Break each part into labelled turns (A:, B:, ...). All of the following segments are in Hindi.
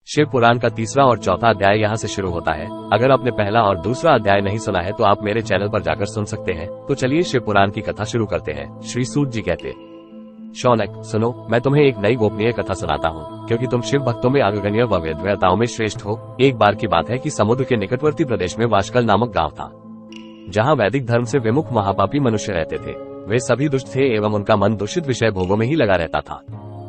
A: शिव पुराण का तीसरा और चौथा अध्याय यहाँ से शुरू होता है। अगर आपने पहला और दूसरा अध्याय नहीं सुना है तो आप मेरे चैनल पर जाकर सुन सकते हैं। तो चलिए शिव पुराण की कथा शुरू करते हैं। श्री सूत जी कहते, शौनक सुनो, मैं तुम्हें एक नई गोपनीय कथा सुनाता हूँ, क्योंकि तुम शिव भक्तों में अग्रगण्य व वेदवेताओं में श्रेष्ठ हो। एक बार की बात है कि समुद्र के निकटवर्ती प्रदेश में वाशकल नामक गांव था, जहाँ वैदिक धर्म से विमुख महापापी मनुष्य रहते थे। वे सभी दुष्ट थे एवं उनका मन दूषित विषय भोगों में ही लगा रहता था।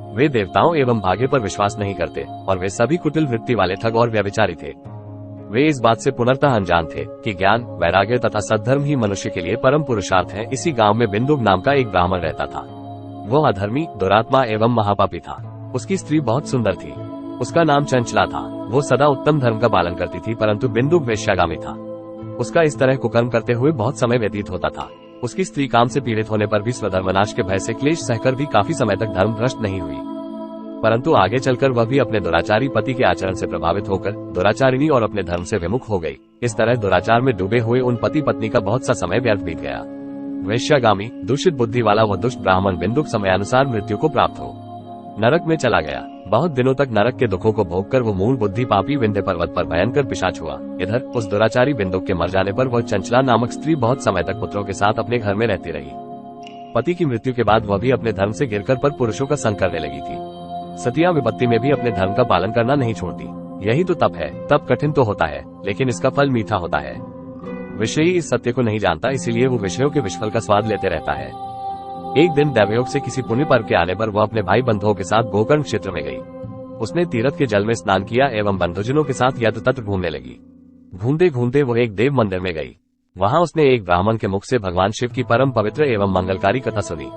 A: वे देवताओं एवं भाग्य पर विश्वास नहीं करते और वे सभी कुटिल वृत्ति वाले ठग और व्यभिचारी थे। वे इस बात से पूर्णतः अनजान थे कि ज्ञान, वैराग्य तथा सद्धर्म ही मनुष्य के लिए परम पुरुषार्थ है। इसी गांव में बिंदुक नाम का एक ब्राह्मण रहता था। वो अधर्मी, दुरात्मा एवं महापापी था। उसकी स्त्री बहुत सुंदर थी। उसका नाम चंचला था। वो सदा उत्तम धर्म का पालन करती थी, परंतु बिंदुक वेश्यागामी था। उसका इस तरह कुकर्म करते हुए बहुत समय व्यतीत होता था। उसकी स्त्री काम से पीड़ित होने पर भी स्वधर्मनाश के भय से क्लेश सहकर भी काफी समय तक धर्म भ्रष्ट नहीं हुई, परंतु आगे चलकर वह भी अपने दुराचारी पति के आचरण से प्रभावित होकर दुराचारिणी और अपने धर्म से विमुख हो गई। इस तरह दुराचार में डूबे हुए उन पति पत्नी का बहुत सा समय व्यर्थ बीत गया। वेश्यागामी, दूषित बुद्धि वाला वह दुष्ट ब्राह्मण बिंदुक समयानुसार मृत्यु को प्राप्त हो नरक में चला गया। बहुत दिनों तक नरक के दुखों को भोगकर वो मूल बुद्धि पापी विंध्य पर्वत पर भयंकर पिशाच हुआ। इधर उस दुराचारी बिंदुक के मर जाने पर वह चंचला नामक स्त्री बहुत समय तक पुत्रों के साथ अपने घर में रहती रही। पति की मृत्यु के बाद वह भी अपने धर्म से गिरकर पर पुरुषों का संग करने लगी थी। सतियां विपत्ति में भी अपने धर्म का पालन करना नहीं छोड़ती। यही तो तप है। तप कठिन तो होता है, लेकिन इसका फल मीठा होता है। विषयी इस सत्य को नहीं जानता, इसीलिए वो विषयों के विषफल का स्वाद लेते रहता है। एक दिन दैवयोग से किसी पुण्य पर्व के आने पर वह अपने भाई बंधुओं के साथ गोकर्ण क्षेत्र में गई। उसने तीर्थ के जल में स्नान किया एवं बंधुजनों के साथ यत्र तत्र घूमने लगी। घूमते घूमते वो एक देव मंदिर में गई। वहां उसने एक ब्राह्मण के मुख से भगवान शिव की परम पवित्र एवं मंगलकारी कथा सुनी।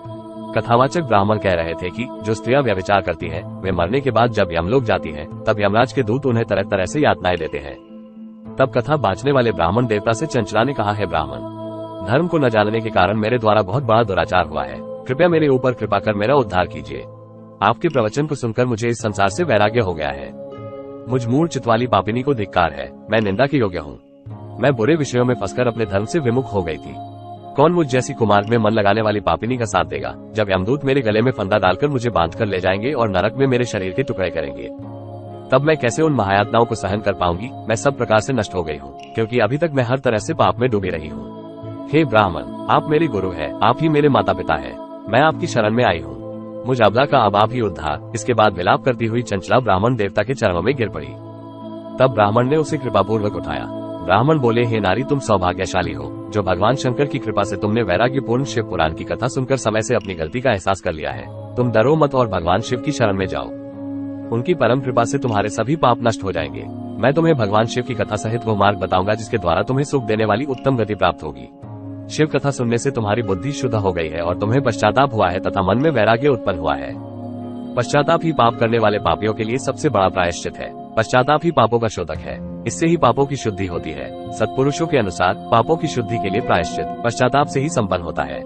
A: कथावाचक ब्राह्मण कह रहे थे कि जो स्त्रियां व्यभिचार करती हैं, वे मरने के बाद जब यमलोक जाती हैं, तब यमराज के दूत उन्हें तरह तरह से यातनाएं देते हैं। तब कथा बांचने वाले ब्राह्मण देवता से चंचला ने कहा, है ब्राह्मण, धर्म को न जानने के कारण मेरे द्वारा बहुत बड़ा दुराचार हुआ है। कृपया मेरे ऊपर कृपा कर मेरा उद्धार कीजिए। आपके प्रवचन को सुनकर मुझे इस संसार से वैराग्य हो गया है। मुझ मूढ़ चित्तवाली पापिनी को धिक्कार है। मैं निंदा के योग्य हूँ। मैं बुरे विषयों में फंसकर अपने धर्म से विमुख हो गई थी। कौन मुझ जैसी कुमार्ग में मन लगाने वाली पापिनी का साथ देगा, जब यमदूत मेरे गले में फंदा डालकर मुझे बांधकर ले जाएंगे और नरक में मेरे शरीर के टुकड़े करेंगे? तब मैं कैसे उन महायातनाओं को सहन कर पाऊंगी? मैं सब प्रकार से नष्ट हो गई हूँ, क्योंकि अभी तक मैं हर तरह से पाप में डूबी रही हूँ। हे ब्राह्मण, आप मेरे गुरु है, आप ही मेरे माता पिता है। मैं आपकी शरण में आई हूँ। मुझ अबला का अब आप ही उद्धार। इसके बाद विलाप करती हुई चंचला ब्राह्मण देवता के चरणों में गिर पड़ी। तब ब्राह्मण ने उसे कृपापूर्वक उठाया। ब्राह्मण बोले, हे नारी, तुम सौभाग्यशाली हो, जो भगवान शंकर की कृपा से तुमने वैराग्यपूर्ण शिव पुराण की कथा सुनकर समय से अपनी गलती का एहसास कर लिया है। तुम डरो मत और भगवान शिव की शरण में जाओ। उनकी परम कृपा से तुम्हारे सभी पाप नष्ट हो जाएंगे। मैं तुम्हें भगवान शिव की कथा सहित वो मार्ग बताऊंगा जिसके द्वारा तुम्हें सुख देने वाली उत्तम गति प्राप्त होगी। शिव कथा सुनने से तुम्हारी बुद्धि शुद्ध हो गई है और तुम्हें पश्चाताप हुआ है तथा मन में वैराग्य उत्पन्न हुआ है। पश्चाताप ही पाप करने वाले पापियों के लिए सबसे बड़ा प्रायश्चित है। पश्चाताप ही पापों का शोधक है। इससे ही पापों की शुद्धि होती है। सत्पुरुषों के अनुसार पापों की शुद्धि के लिए प्रायश्चित पश्चाताप से ही संपन्न होता है।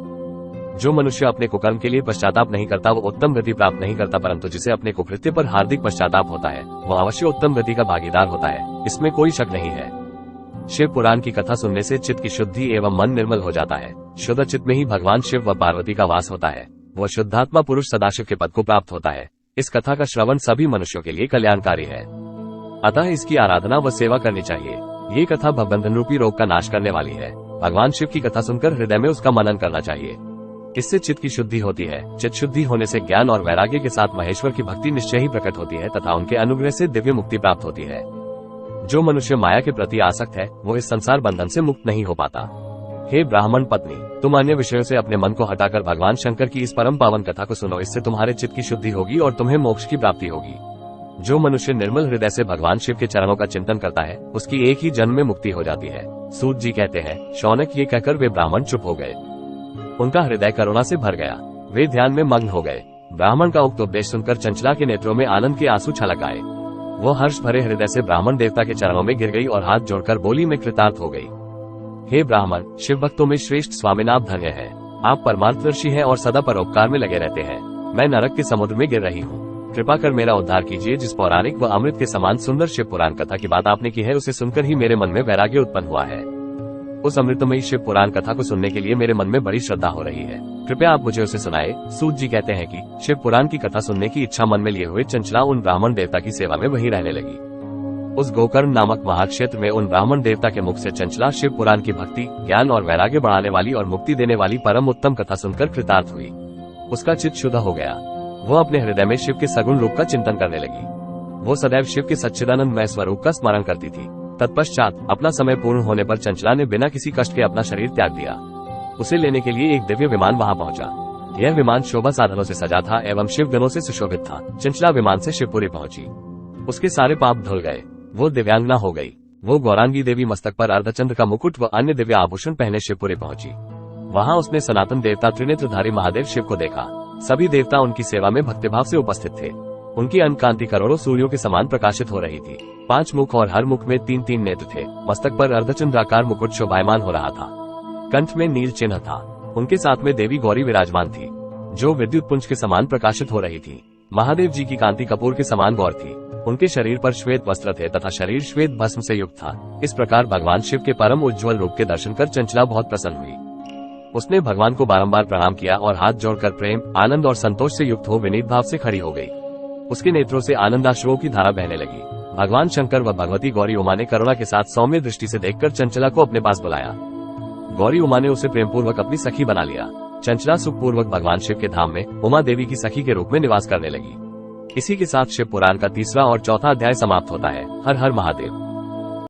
A: जो मनुष्य अपने कुकर्म के लिए पश्चाताप नहीं करता वो उत्तम गति प्राप्त नहीं करता, परंतु जिसे अपने कुकृत्य पर हार्दिक पश्चाताप होता है वह अवश्य उत्तम गति का भागीदार होता है। इसमें कोई शक नहीं है। शिव पुराण की कथा सुनने से चित्त की शुद्धि एवं मन निर्मल हो जाता है। शुद्ध चित्त में ही भगवान शिव व पार्वती का वास होता है। वह शुद्धात्मा पुरुष सदाशिव के पद को प्राप्त होता है। इस कथा का श्रवण सभी मनुष्यों के लिए कल्याणकारी है, अतः इसकी आराधना व सेवा करनी चाहिए। ये कथा भवबंधन रूपी रोग का नाश करने वाली है। भगवान शिव की कथा सुनकर हृदय में उसका मनन करना चाहिए। इससे चित्त की शुद्धि होती है। चित्त शुद्धि होने से ज्ञान और वैराग्य के साथ महेश्वर की भक्ति निश्चय ही प्रकट होती है तथा उनके अनुग्रह से दिव्य मुक्ति प्राप्त होती है। जो मनुष्य माया के प्रति आसक्त है वो इस संसार बंधन से मुक्त नहीं हो पाता। हे ब्राह्मण पत्नी, तुम अन्य विषयों से अपने मन को हटाकर भगवान शंकर की इस परम पावन कथा को सुनो। इससे तुम्हारे चित्त की शुद्धि होगी और तुम्हें मोक्ष की प्राप्ति होगी। जो मनुष्य निर्मल हृदय से भगवान शिव के चरणों का चिंतन करता है उसकी एक ही जन्म में मुक्ति हो जाती है। सूत जी कहते हैं, शौनक, ये कहकर वे ब्राह्मण चुप हो गए। उनका हृदय करुणा से भर गया। वे ध्यान में मग्न हो गए। ब्राह्मण का उक्त उपदेश सुनकर चंचला के नेत्रों में आनंद के आंसू छलक आए। वो हर्ष भरे हृदय से ब्राह्मण देवता के चरणों में गिर गई और हाथ जोड़कर बोली, मैं कृतार्थ हो गई। हे ब्राह्मण, शिव भक्तों में श्रेष्ठ स्वामीनाथ धन्य है। आप परमार्थदर्शी हैं और सदा परोपकार में लगे रहते हैं। मैं नरक के समुद्र में गिर रही हूँ। कृपा कर मेरा उद्धार कीजिए। जिस पौराणिक व अमृत के समान सुंदर शिव पुराण कथा की बात आपने की है उसे सुनकर ही मेरे मन में वैराग्य उत्पन्न हुआ है। उस अमृतमयी शिव पुराण कथा को सुनने के लिए मेरे मन में बड़ी श्रद्धा हो रही है। कृपया आप मुझे उसे सुनाए। सूत जी कहते हैं कि शिव पुराण की कथा सुनने की इच्छा मन में लिए हुए चंचला उन ब्राह्मण देवता की सेवा में वहीं रहने लगी। उस गोकर्ण नामक महाक्षेत्र में उन ब्राह्मण देवता के मुख से चंचला शिव पुराण की भक्ति, ज्ञान और वैराग्य बढ़ाने वाली और मुक्ति देने वाली परम उत्तम कथा सुनकर कृतार्थ हुई। उसका चित्त शुद्ध हो गया। वो अपने हृदय में शिव के सगुण रूप का चिंतन करने लगी। वो सदैव शिव के सच्चिदानंदमय स्वरूप का स्मरण करती थी। तत्पश्चात अपना समय पूर्ण होने पर चंचला ने बिना किसी कष्ट के अपना शरीर त्याग दिया। उसे लेने के लिए एक दिव्य विमान वहां पहुंचा। यह विमान शोभा साधनों से सजा था एवं शिव गणों से सुशोभित था। चंचला विमान से शिवपुरी पहुंची। उसके सारे पाप धुल गए। वो दिव्यांगना हो गई। वो गौरांगी देवी मस्तक पर अर्धचंद्र का मुकुट व अन्य दिव्य आभूषण पहने शिवपुरी पहुंची। वहां उसने सनातन देवता त्रिनेत्रधारी महादेव शिव को देखा। सभी देवता उनकी सेवा में भक्तिभाव से उपस्थित थे। उनकी अंक कांति करोड़ों सूर्यों के समान प्रकाशित हो रही थी। 5 मुख और हर मुख में 3-3 नेत्र थे। मस्तक पर अर्धचंद्राकार मुकुट शोभायमान हो रहा था। कंठ में नील चिन्ह था। उनके साथ में देवी गौरी विराजमान थी, जो विद्युत पुंज के समान प्रकाशित हो रही थी। महादेव जी की कांति कपूर के समान गौर थी। उनके शरीर पर श्वेत वस्त्र थे तथा शरीर श्वेत भस्म से युक्त था। इस प्रकार भगवान शिव के परम उज्ज्वल रूप के दर्शन कर चंचला बहुत प्रसन्न हुई। उसने भगवान को बारंबार प्रणाम किया और हाथ जोड़कर प्रेम, आनंद और संतोष से युक्त हो विनीत भाव से खड़ी हो गई। उसके नेत्रों से आनंदाश्रुओं की धारा बहने लगी। भगवान शंकर व भगवती गौरी उमा ने करुणा के साथ सौम्य दृष्टि से देखकर चंचला को अपने पास बुलाया। गौरी उमा ने उसे प्रेमपूर्वक अपनी सखी बना लिया। चंचला सुखपूर्वक भगवान शिव के धाम में उमा देवी की सखी के रूप में निवास करने लगी। इसी के साथ शिव पुराण का 3रा और 4था अध्याय समाप्त होता है। हर हर महादेव।